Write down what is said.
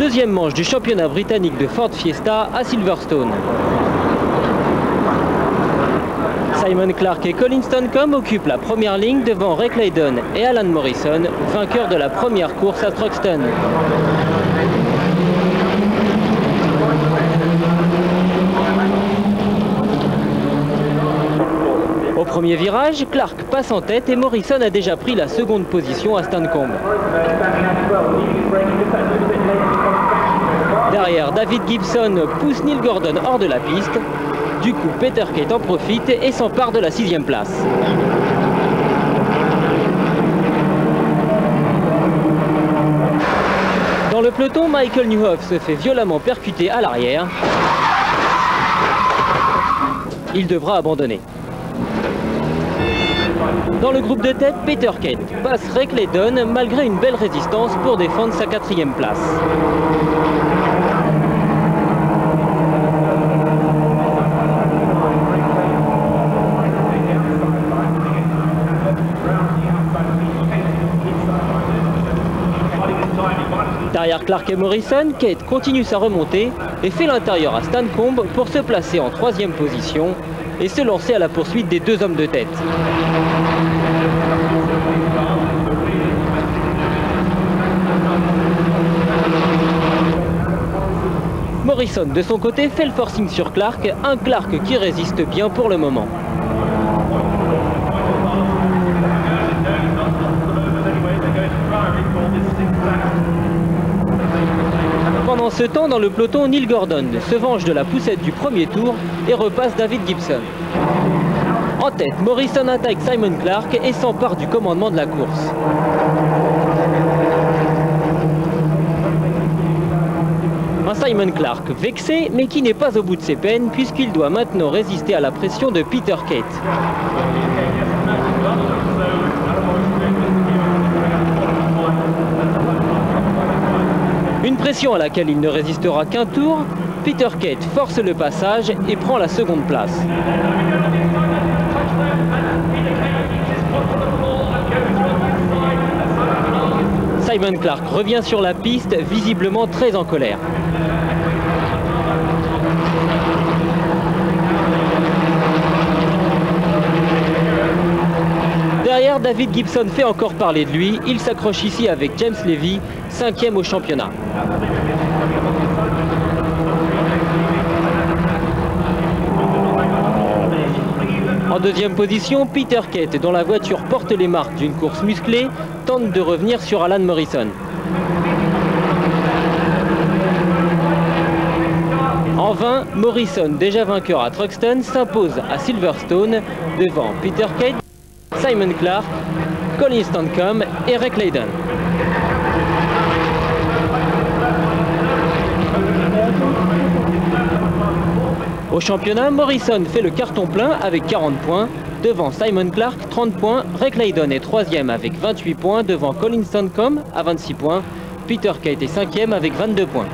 Deuxième manche du championnat britannique de Ford Fiesta à Silverstone. Simon Clarke et Colin Stancombe occupent la première ligne devant Ray Claydon et Alan Morrison, vainqueurs de la première course à Thruxton. Au premier virage, Clarke passe en tête et Morrison a déjà pris la seconde position à Stancombe. Derrière, David Gibson pousse Neil Gordon hors de la piste. Du coup, Peter Kate en profite et s'empare de la 6e place. Dans le peloton, Michael Newhoff se fait violemment percuter à l'arrière. Il devra abandonner. Dans le groupe de tête, Peter Kate passe Ray Claydon malgré une belle résistance pour défendre sa 4e place. Derrière Clarke et Morrison, Kate continue sa remontée et fait l'intérieur à Stancombe pour se placer en 3e position et se lancer à la poursuite des deux hommes de tête. Morrison de son côté fait le forcing sur Clarke, un Clarke qui résiste bien pour le moment. Pendant ce temps, dans le peloton, Neil Gordon se venge de la poussette du premier tour et repasse David Gibson. En tête, Morrison attaque Simon Clarke et s'empare du commandement de la course. Un Simon Clarke vexé, mais qui n'est pas au bout de ses peines puisqu'il doit maintenant résister à la pression de Peter Kate. Une pression à laquelle il ne résistera qu'un tour, Peter Kate force le passage et prend la seconde place. Simon Clarke revient sur la piste, visiblement très en colère. Derrière, David Gibson fait encore parler de lui. Il s'accroche ici avec James Levy, 5e au championnat. En deuxième position, Peter Kate, dont la voiture porte les marques d'une course musclée, tente de revenir sur Alan Morrison. En vain, Morrison, déjà vainqueur à Thruxton, s'impose à Silverstone devant Peter Kate, Simon Clarke, Colin Stancombe et Ray Claydon. Au championnat, Morrison fait le carton plein avec 40 points, devant Simon Clarke, 30 points, Ray Claydon est 3e avec 28 points, devant Colin Stancombe à 26 points, Peter Kate est 5e avec 22 points.